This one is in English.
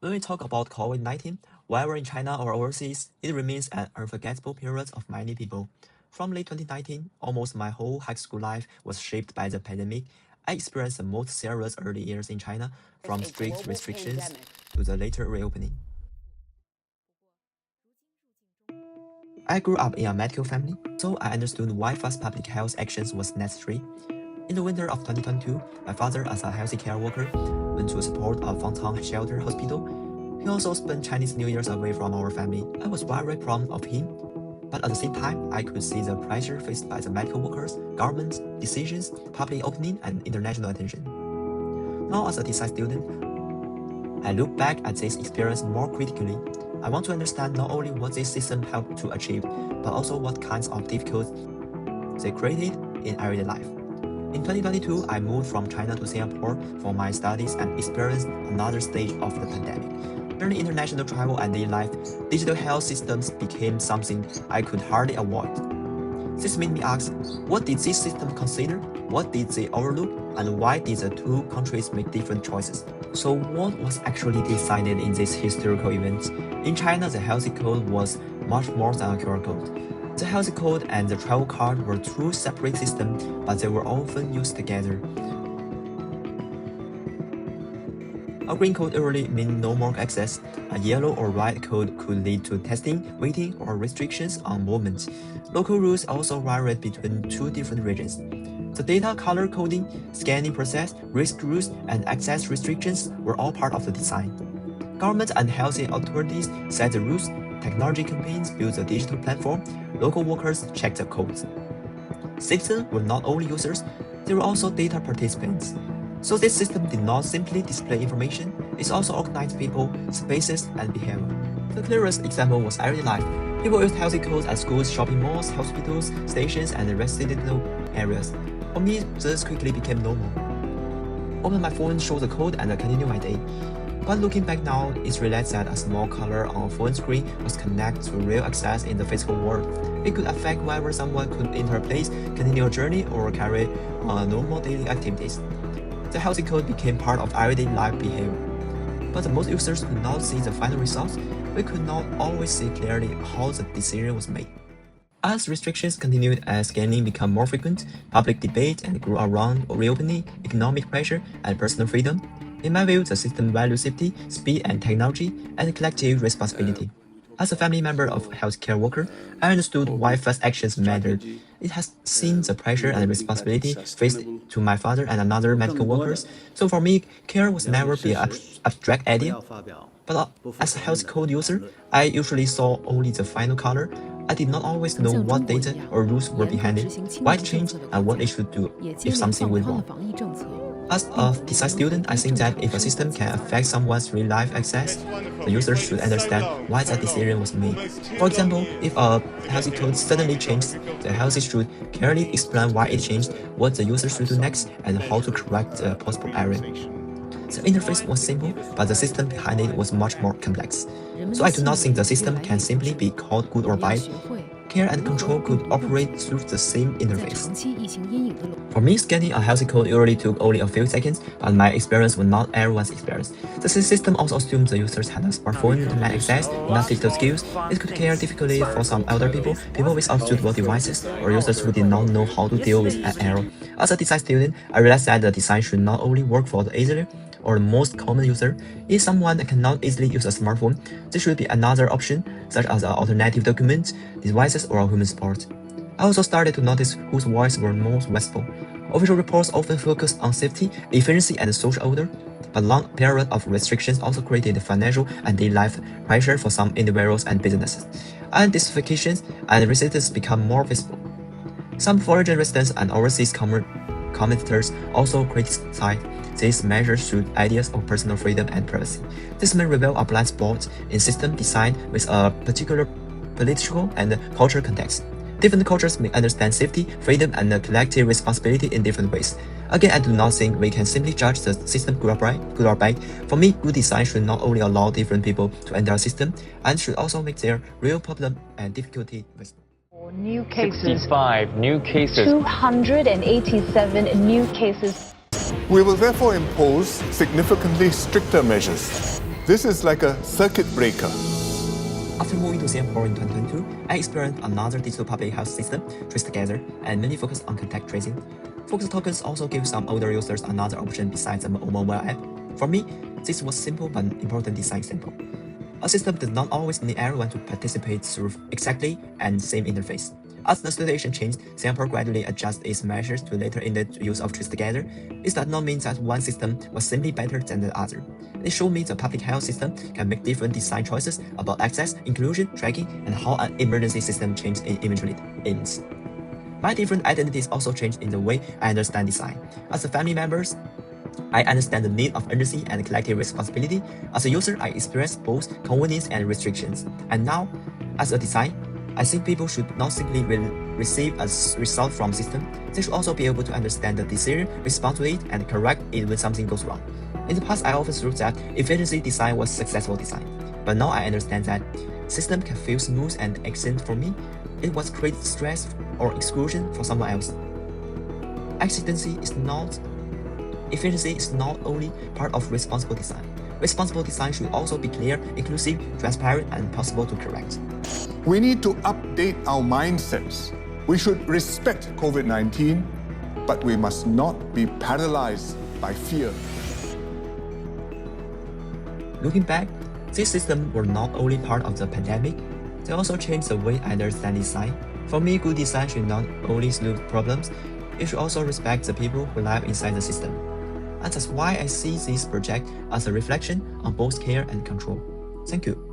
When we talk about COVID-19, whether in China or overseas, it remains an unforgettable period of many people. From late 2019, almost my whole high school life was shaped by the pandemic. I experienced the most serious early years in China, from strict restrictions to the later reopening. I grew up in a medical family, so I understood why fast public health actions was necessary. In the winter of 2022, my father, as a health care worker, went to support a Fangtang shelter hospital. He also spent Chinese New Year's away from our family. I was very proud of him, but at the same time, I could see the pressure faced by the medical workers, government decisions, public opinion, and international attention. Now, as a design student, I look back at this experience more critically. I want to understand not only what this system helped to achieve, but also what kinds of difficulties they created in everyday life. In 2022, I moved from China to Singapore for my studies and experienced another stage of the pandemic. During international travel and daily life, digital health systems became something I could hardly avoid. This made me ask, what did this system consider? What did they overlook? And why did the two countries make different choices? So what was actually decided in this historical event? In China, the healthy code was much more than a QR code. The healthy code and the travel card were two separate systems, but they were often used together. A green code usually meant no more access. A yellow or white code could lead to testing, waiting, or restrictions on movement. Local rules also varied between two different regions. The data color coding, scanning process, risk rules, and access restrictions were all part of the design. Government and health authorities set the rules, technology companies built the digital platform, local workers checked the codes. Citizens were not only users, they were also data participants. So this system did not simply display information, it also organized people, spaces, and behavior. The clearest example was everyday life. People used healthy codes at schools, shopping malls, hospitals, stations, and residential areas. For me, this quickly became normal. Open my phone, show the code, and continue my day. But looking back now, it's realized that a small color on a phone screen was connected to real access in the physical world. It could affect whether someone could enter a place, continue a journey, or carry on normal daily activities. The healthy code became part of everyday life behavior. But most users could not see the final results. We could not always see clearly how the decision was made. As restrictions continued and scanning became more frequent, public debate and grew around reopening, economic pressure, and personal freedom. In my view, the system values safety, speed, and technology, and collective responsibility. As a family member of a healthcare worker, I understood why fast actions mattered. It has seen the pressure and responsibility faced to my father and another medical workers. So for me, care was never be an abstract idea. But as a health code user, I usually saw only the final color. I did not always know what data or rules were behind it, why it changed, and what it should do if something went wrong. As a design student, I think that if a system can affect someone's real-life access, the user should understand why that decision was made. For example, if a healthy code suddenly changes, the healthy should clearly explain why it changed, what the user should do next, and how to correct the possible error. The interface was simple, but the system behind it was much more complex. So I do not think the system can simply be called good or bad. Care and control could operate through the same interface. For me, scanning a healthy code usually took only a few seconds, but my experience was not everyone's experience. The system also assumed the users had a smartphone, internet access, enough digital skills. It could care difficultly for some elder people, people without suitable devices, or users who did not know how to deal with an error. As a design student, I realized that the design should not only work for the elderly, or the most common user. If someone cannot easily use a smartphone, there should be another option, such as an alternative document, devices, or human support. I also started to notice whose voices were most visible. Official reports often focus on safety, efficiency, and social order, but long periods of restrictions also created financial and daily life pressure for some individuals and businesses, and dissatisfactions and resistance become more visible. Some foreign residents and overseas commentators also criticized these measures through ideas of personal freedom and privacy. This may reveal a blind spot in system design with a particular political and cultural context. Different cultures may understand safety, freedom, and collective responsibility in different ways. Again, I do not think we can simply judge the system good or bad. For me, good design should not only allow different people to enter a system, and should also make their real problem and difficulty visible. New cases. 65 new cases. 287 new cases. We will therefore impose significantly stricter measures. This is like a circuit breaker. After moving to Singapore in 2022, I experienced another digital public health system, TraceTogether, and mainly focused on contact tracing. Focus tokens also give some older users another option besides a mobile app. For me, this was simple but important design example. A system does not always need everyone to participate through exactly and same interface. As the situation changed, Singapore gradually adjusted its measures to later in the use of TraceTogether. This does not mean that one system was simply better than the other. It showed me the public health system can make different design choices about access, inclusion, tracking, and how an emergency system changes eventually ends. My different identities also changed in the way I understand design. As a family member, I understand the need of urgency and collective responsibility. As a user, I experience both convenience and restrictions. And now, as a designer, I think people should not simply receive a result from system. They should also be able to understand the decision, respond to it, and correct it when something goes wrong. In the past, I often thought that efficiency design was successful design. But now I understand that system can feel smooth and excellent for me. It was create stress or exclusion for someone else. Efficiency is not only part of responsible design. Responsible design should also be clear, inclusive, transparent, and possible to correct. We need to update our mindsets. We should respect COVID-19, but we must not be paralyzed by fear. Looking back, these systems were not only part of the pandemic, they also changed the way I understand design. For me, good design should not only solve problems, it should also respect the people who live inside the system. And that's why I see this project as a reflection on both care and control. Thank you.